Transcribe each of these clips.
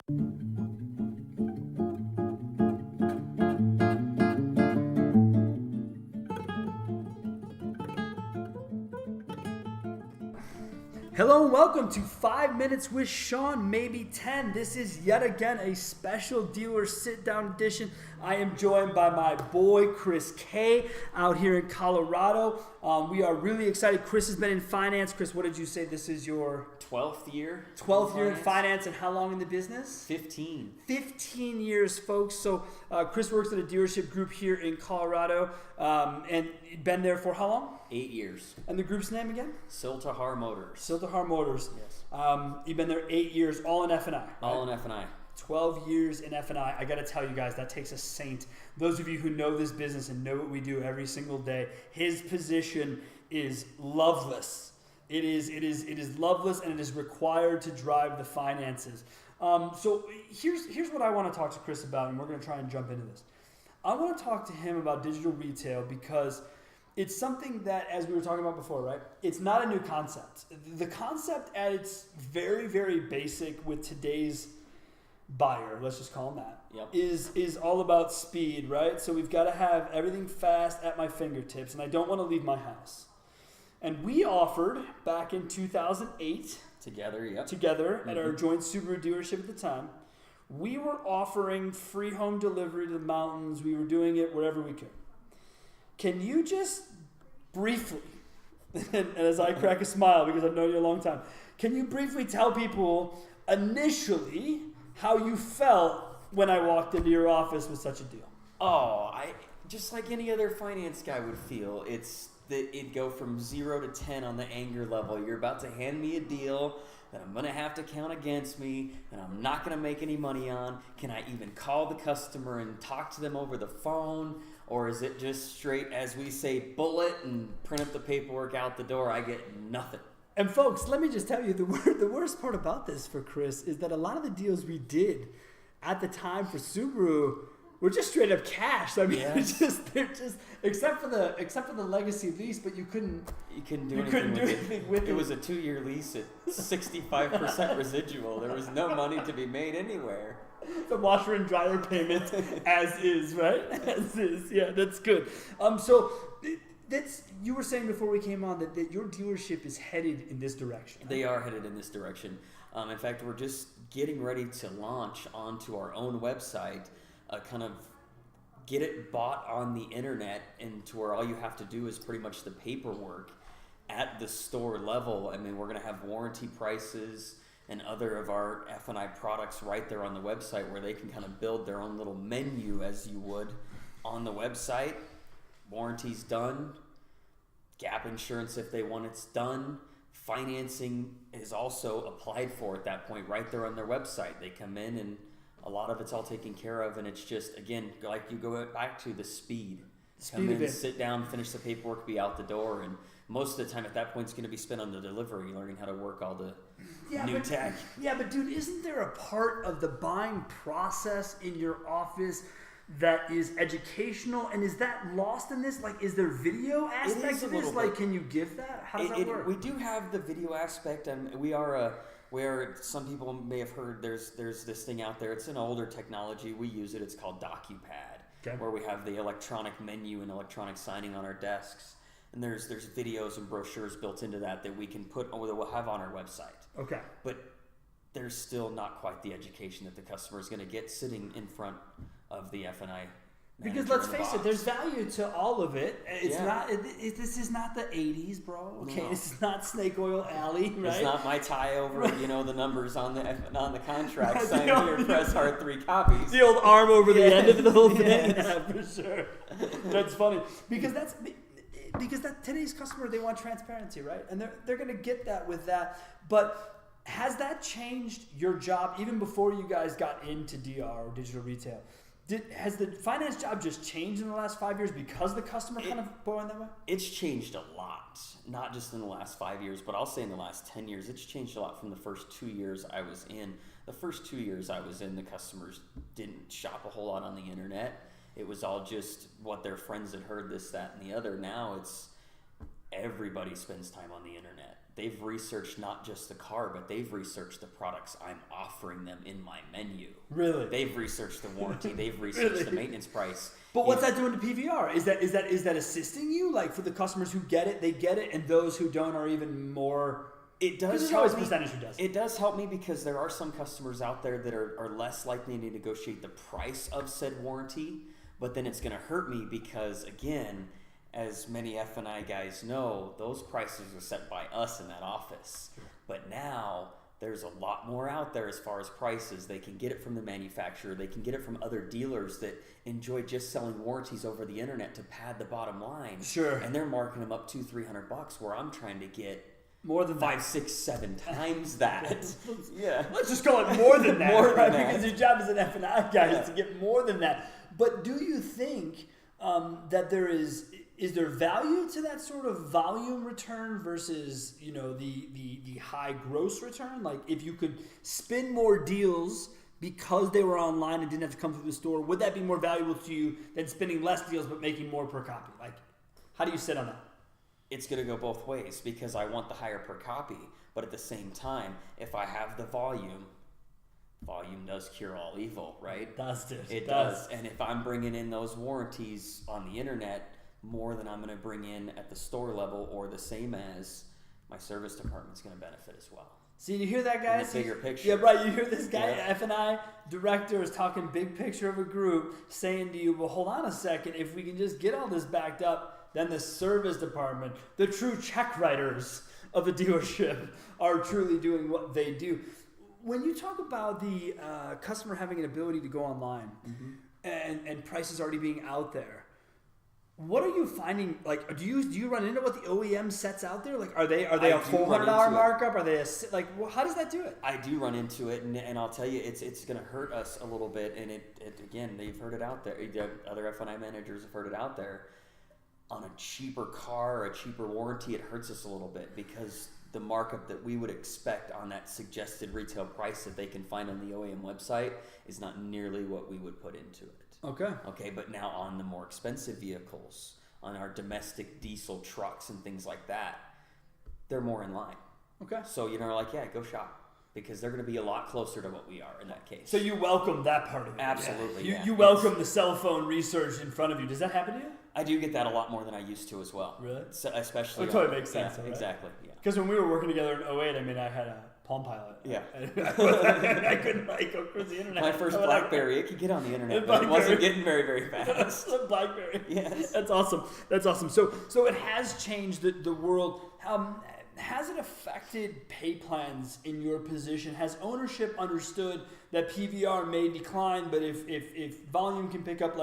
Hello and welcome to 5 Minutes with Sean, maybe 10. This is yet again a special dealer sit-down edition. I am joined by my boy, Chris K, out here in Colorado. We are really excited. Chris has been in finance. Chris, what did you say? This is your 12th year. 12th year in finance, and how long in the business? 15. 15 years, folks. So Chris works at a dealership group here in Colorado, and been there for how long? 8 years. And the group's name again? Siltahar Motors. Siltahar Motors. Yes. You've been there 8 years, all in F&I. Right? All in F&I. 12 years in F&I. I got to tell you guys, that takes a saint. Those of you who know this business and know what we do every single day, his position is loveless. It is loveless, and it is required to drive the finances. So here's what I want to talk to Chris about, and we're going to try and jump into this. I want to talk to him about digital retail because it's something that, as we were talking about before, right? It's not a new concept. The concept at its very, very basic with today's buyer, let's just call him that, is all about speed, right? So we've got to have everything fast at my fingertips, and I don't want to leave my house. And we offered back in 2008 together at our joint Subaru dealership at the time, we were offering free home delivery to the mountains. We were doing it wherever we could. Can you just briefly, and as I crack a smile because I've known you a long time, can you briefly tell people initially how you felt when I walked into your office with such a deal? Oh, I just like any other finance guy would feel. It'd go from 0 to 10 on the anger level. You're about to hand me a deal that I'm going to have to count against me, and I'm not going to make any money on. Can I even call the customer and talk to them over the phone? Or is it just straight, as we say, bullet and print up the paperwork out the door? I get nothing. And folks, let me just tell you, the worst part about this for Chris is that a lot of the deals we did at the time for Subaru were just straight up cash. I mean, they're just except for the legacy lease, but you couldn't do anything with it. It was a 2-year lease at 65% residual. There was no money to be made anywhere. The washer and dryer payment as is, right? As is. Yeah, that's good. So you were saying before we came on that your dealership is headed in this direction. They are headed in this direction. In fact, we're just getting ready to launch onto our own website, kind of get it bought on the internet, and to where all you have to do is pretty much the paperwork at the store level. I mean, we're going to have warranty prices and other of our F&I products right there on the website, where they can kind of build their own little menu as you would on the website. Warranty's done. Gap insurance, if they want, it's done. Financing is also applied for at that point right there on their website. They come in and a lot of it's all taken care of, and it's just, again, like you go back to the speed. Come in, sit down, finish the paperwork, be out the door, and most of the time at that point it's going to be spent on the delivery, learning how to work all the new tech. Yeah, but dude, isn't there a part of the buying process in your office that is educational, and is that lost in this? Like, is there video aspect to this? Like, can you give that? How does that work? We do have the video aspect, and we are where some people may have heard there's this thing out there. It's an older technology. We use it. It's called DocuPad, where we have the electronic menu and electronic signing on our desks. And there's videos and brochures built into that we can put, or that we'll have on our website. Okay. But there's still not quite the education that the customer is going to get sitting in front of the F&I. Because let's face it, there's value to all of it. It's not. This is not the '80s, bro. Okay, no. This is not Snake Oil Alley, right? It's not my tie over, the numbers on the contract. Sign here, press hard 3 copies. The old arm over the end of the whole thing. Yeah, for sure. That's funny because today's customer, they want transparency, right? And they're going to get that with that. But has that changed your job even before you guys got into DR or digital retail? Has the finance job just changed in the last 5 years because the customer kind of going that way? It's changed a lot, not just in the last 5 years, but I'll say in the last 10 years. It's changed a lot from the first 2 years I was in. The first 2 years I was in, the customers didn't shop a whole lot on the internet. It was all just what their friends had heard, this, that, and the other. Now it's everybody spends time on the internet. they've researched not just the car, but they've researched the products I'm offering them in my menu. Really? They've researched the warranty. They've researched the maintenance price. But what's that doing to PVR? Is that assisting you? Like for the customers who get it, they get it, and those who don't are even more. It does. There's always a percentage who does. It does help me because there are some customers out there that are less likely to negotiate the price of said warranty. But then it's going to hurt me because, again, as many F&I guys know, those prices are set by us in that office. Sure. But now there's a lot more out there as far as prices. They can get it from the manufacturer. They can get it from other dealers that enjoy just selling warranties over the internet to pad the bottom line. Sure. And they're marking them up $200-$300 where I'm trying to get more than 5, 6, 7 times that. Yeah. Let's just call it more than that. More than right? that. Because your job as an F&I guy is to get more than that. But do you think that there is there value to that sort of volume return versus the high gross return? Like if you could spin more deals because they were online and didn't have to come through the store, would that be more valuable to you than spinning less deals but making more per copy? Like, how do you sit on that? It's going to go both ways because I want the higher per copy, but at the same time, if I have the volume does cure all evil, right? It does. And if I'm bringing in those warranties on the internet more than I'm going to bring in at the store level or the same as, my service department's going to benefit as well. See, you hear that, guys? In the bigger picture. Yeah, right. You hear this guy, F&I director, is talking big picture of a group, saying to you, well, hold on a second. If we can just get all this backed up, then the service department, the true check writers of the dealership, are truly doing what they do. When you talk about the customer having an ability to go online and prices already being out there, what are you finding? Like, do you run into what the OEM sets out there? Like, are they a $400 markup? Are they how does that do it? I do run into it, and I'll tell you, it's going to hurt us a little bit. And it again, they've heard it out there. Other F&I managers have heard it out there. On a cheaper car or a cheaper warranty, it hurts us a little bit because the markup that we would expect on that suggested retail price that they can find on the OEM website is not nearly what we would put into it. Okay, but now on the more expensive vehicles, on our domestic diesel trucks and things like that, they're more in line. Okay. So, go shop. Because they're going to be a lot closer to what we are in that case. So you welcome that part of it. Absolutely. Yeah. You welcome the cell phone research in front of you. Does that happen to you? I do get that a lot more than I used to as well. Really? So, especially. It totally makes sense. Yeah, right? Exactly. Yeah. Because when we were working together in 2008, I had a Palm Pilot. Yeah. I couldn't go across the internet. My first BlackBerry, it could get on the internet, but it wasn't getting very, very fast. BlackBerry. Yes. That's awesome. So it has changed the world. Has it affected pay plans in your position? Has ownership understood that PVR may decline, but if volume can pick up,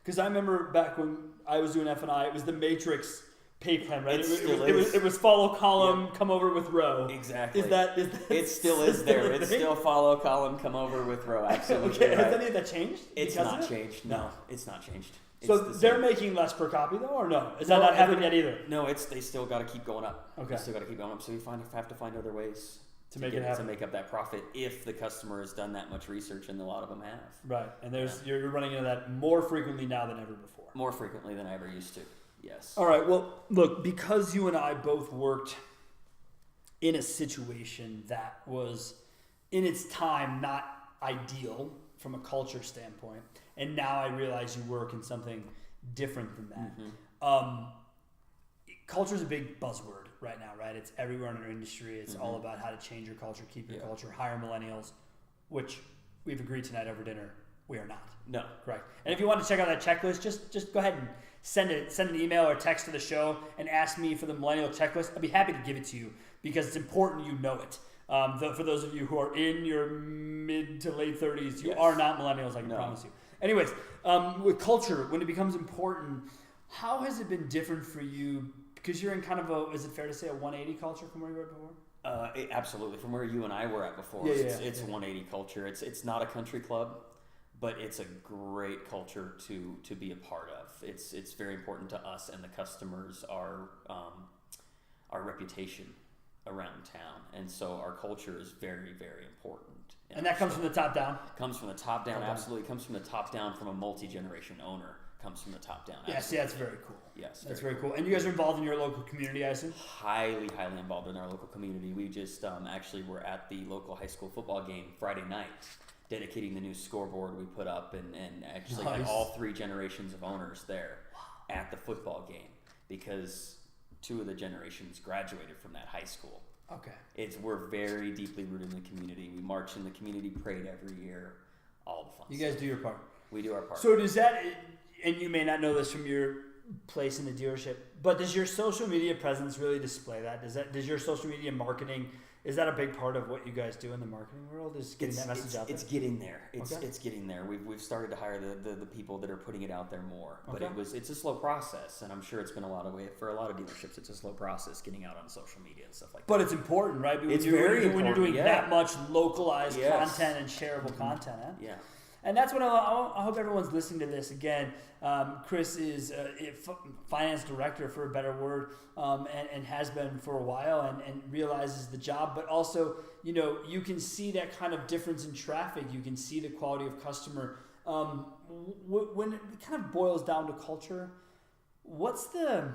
because I remember back when I was doing F&I, it was the Matrix pay plan, right? It was follow column, come over with row. Exactly. Is that it still is there. It's still follow column, come over with row. Absolutely. Okay. Right. Has any of that changed? It's not changed. No, it's not changed. So they're making less per copy though, or no? Is that not happening yet either? No, they still got to keep going up. Okay. They still got to keep going up. So you have to find other ways to make it happen, to make up that profit if the customer has done that much research, and a lot of them have. Right, and you're running into that more frequently now than ever before. More frequently than I ever used to. Yes. All right. Well, look, because you and I both worked in a situation that was, in its time, not ideal from a culture standpoint, and now I realize you work in something different than that. Culture is a big buzzword right now, right? It's everywhere in our industry. It's all about how to change your culture, keep your culture, hire millennials, which we've agreed tonight over dinner we are not. No. Correct. And if you want to check out that checklist, just go ahead and send an email or text to the show and ask me for the millennial checklist. I'd be happy to give it to you because it's important you know it. For those of you who are in your mid to late 30s, you are not millennials, I can promise you. Anyways, with culture, when it becomes important, how has it been different for you? Because you're in kind of is it fair to say, a 180 culture from where you were before? Absolutely. From where you and I were at before. It's a 180 culture. It's not a country club, but it's a great culture to be a part of. It's very important to us and the customers, our reputation around town. And so our culture is very, very important. And that comes from the top down? Comes from the top down, absolutely. Comes from the top down from a multi-generation owner. comes from the top down. Yeah, see, that's very cool. Yes, that's very cool. And you guys are involved in your local community, I assume? Highly involved in our local community. We just actually were at the local high school football game Friday night, dedicating the new scoreboard we put up, and actually had all 3 generations of owners there at the football game, because 2 of the generations graduated from that high school. Okay. We're very deeply rooted in the community. We march in the community parade every year. All the fun. You guys do your part. We do our part. So does that, and you may not know this from your place in the dealership, but does your social media presence really display that? Does your social media marketing, is that a big part of what you guys do in the marketing world? Is getting that message out there? It's getting there. It's getting there. We've started to hire the people that are putting it out there more. But it's a slow process, and I'm sure it's been for a lot of dealerships. It's a slow process getting out on social media and stuff like that. But it's important, right? It's very important. When you're doing that much localized content and shareable content. Huh? Yeah. And that's what I hope everyone's listening to this. Again, Chris is finance director, for a better word, and has been for a while, and realizes the job. But also, you can see that kind of difference in traffic. You can see the quality of customer. When it kind of boils down to culture, what's the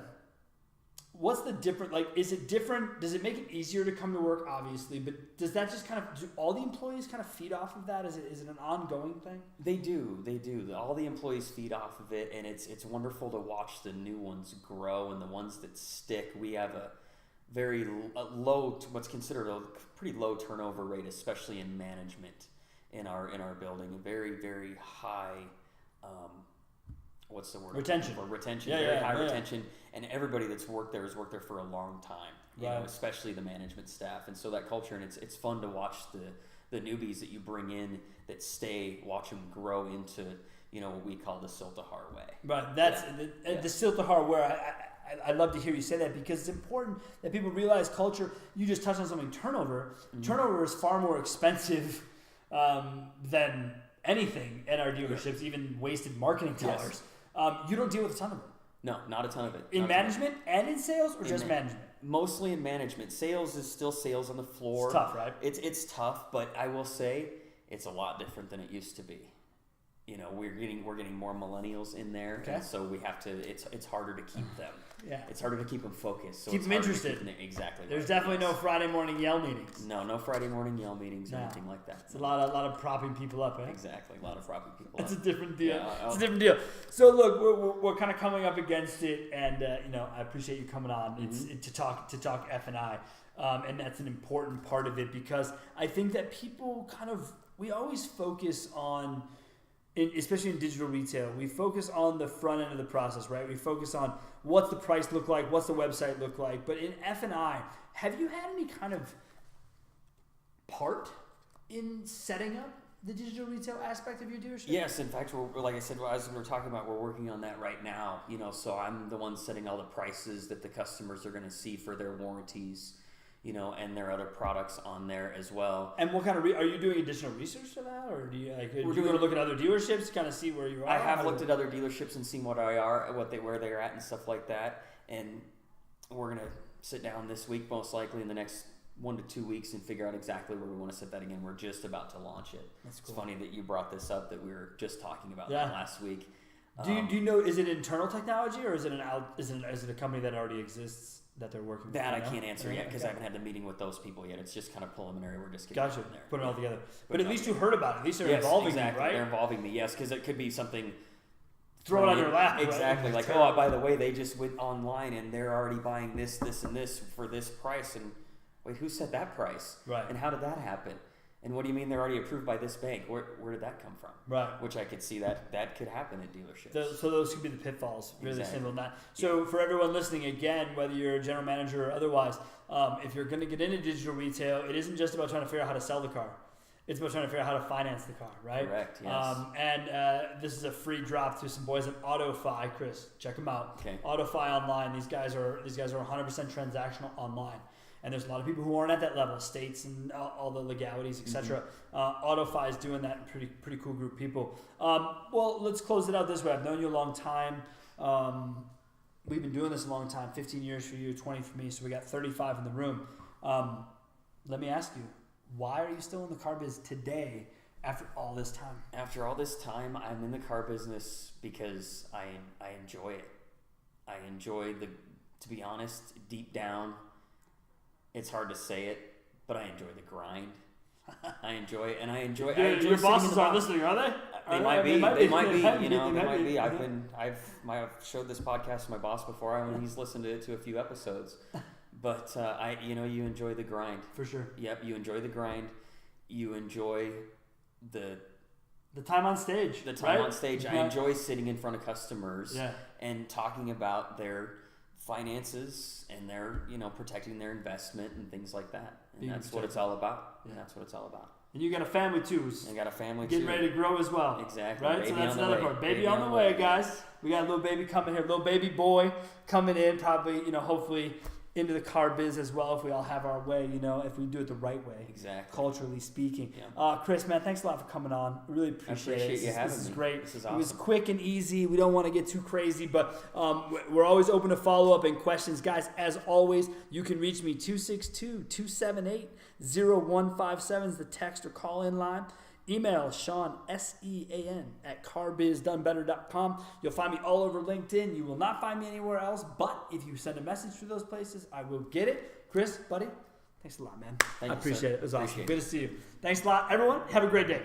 different, like, is it different? Does it make it easier to come to work? Obviously, but does that just do all the employees kind of feed off of that? Is it an ongoing thing? They do. All the employees feed off of it, and it's wonderful to watch the new ones grow and the ones that stick. We have a very low, what's considered a pretty low turnover rate, especially in management in our building. A very, very high, what's the word? Retention. Very high retention. And everybody that's worked there has worked there for a long time, you know, especially the management staff. And so that culture, and it's fun to watch the newbies that you bring in that stay, watch them grow into, what we call the Siltahar way. Right. That's the Siltahar way. I love to hear you say that, because it's important that people realize culture. You just touched on something, turnover. Mm-hmm. Turnover is far more expensive than anything at our dealerships, even wasted marketing dollars. Yes. You don't deal with a ton of it. No, not a ton of it. In management and in sales, or just management? Mostly in management. Sales is still sales on the floor. It's tough, right? It's tough, but I will say it's a lot different than it used to be. We're getting more millennials in there, and so we have to. It's harder to keep them. Yeah, it's harder to keep them focused. So keep them interested. Exactly. There's definitely no Friday morning yell meetings. No Friday morning yell meetings or anything like that. It's a lot of propping people up. Eh? Exactly, a lot of propping people. It's a different deal. Yeah, it's a different deal. So look, we're kind of coming up against it, and I appreciate you coming on. Mm-hmm. It's to talk F&I, and that's an important part of it, because I think that people we always focus on. Especially in digital retail, we focus on the front end of the process, right? We focus on what's the price look like, what's the website look like. But in F&I, have you had any kind of part in setting up the digital retail aspect of your dealership? Yes, in fact, like I said, as we were talking about, we're working on that right now. So I'm the one setting all the prices that the customers are going to see for their warranties, and their other products on there as well. And what kind of are you doing additional research for that, or do you going to look at other dealerships to kind of see where you are? I have looked at other dealerships and seen where they're at and stuff like that. And we're gonna sit down this week, most likely in the next 1 to 2 weeks, and figure out exactly where we want to set that again. We're just about to launch it. That's cool. It's funny that you brought this up, that we were just talking about that last week. Do you know? Is it internal technology, or is it a company that already exists that they're working with? That I can't answer yet, because I haven't had the meeting with those people yet. It's just kind of preliminary. We're just getting in there. Put it all together. But at least you heard about it. At least they're involving you, right? They're involving me, yes, because it could be something. Throw it on your lap. Exactly. Right? Like, by the way, they just went online and they're already buying this, and this for this price. And wait, who set that price? Right. And how did that happen? And what do you mean they're already approved by this bank? Where did that come from? Right. Which I could see that could happen at dealerships. So those could be the pitfalls, really simple as that. So for everyone listening, again, whether you're a general manager or otherwise, if you're going to get into digital retail, it isn't just about trying to figure out how to sell the car. It's about trying to figure out how to finance the car, right? Correct, yes. And this is a free drop to some boys at AutoFi. Chris, check them out. Okay. AutoFi online. These guys are 100% transactional online. And there's a lot of people who aren't at that level, states and all the legalities, etc. Mm-hmm. AutoFi is doing that. Pretty cool group of people. Well, let's close it out this way. I've known you a long time. We've been doing this a long time. 15 years for you, 20 for me. So we got 35 in the room. Let me ask you, why are you still in the car biz today After all this time. After all this time, I'm in the car business because I enjoy it. I enjoy to be honest, deep down, it's hard to say it, but I enjoy the grind. I enjoy it, and I enjoy your bosses aren't listening, are they? They might be. They might be. I've showed this podcast to my boss before, and he's listened to it to a few episodes. But you enjoy the grind. For sure. Yep, you enjoy the grind. You enjoy the time on stage. The time on stage. I enjoy sitting in front of customers and talking about their finances and their, protecting their investment and things like that. And that's what it's all about. Yeah. That's what it's all about. And you got a family too. I got a family getting ready to grow as well. Exactly. Right? Baby so that's on the another way. part. Baby on the way, guys. We got a little baby coming here. Little baby boy coming in, probably, hopefully into the car biz as well if we all have our way, if we do it the right way. Exactly. Culturally speaking. Yeah. Chris, man, thanks a lot for coming on. I really appreciate it. You having me. This is great. This is awesome. It was quick and easy. We don't want to get too crazy, but we're always open to follow-up and questions. Guys, as always, you can reach me 262-278-0157 is the text or call-in line. Email Sean, SEAN, @carbizdonebetter.com. You'll find me all over LinkedIn. You will not find me anywhere else, but if you send a message through those places, I will get it. Chris, buddy, thanks a lot, man. Thank I you, appreciate sir. it. It was awesome. Appreciate Good to see you. Thanks a lot, everyone. Have a great day.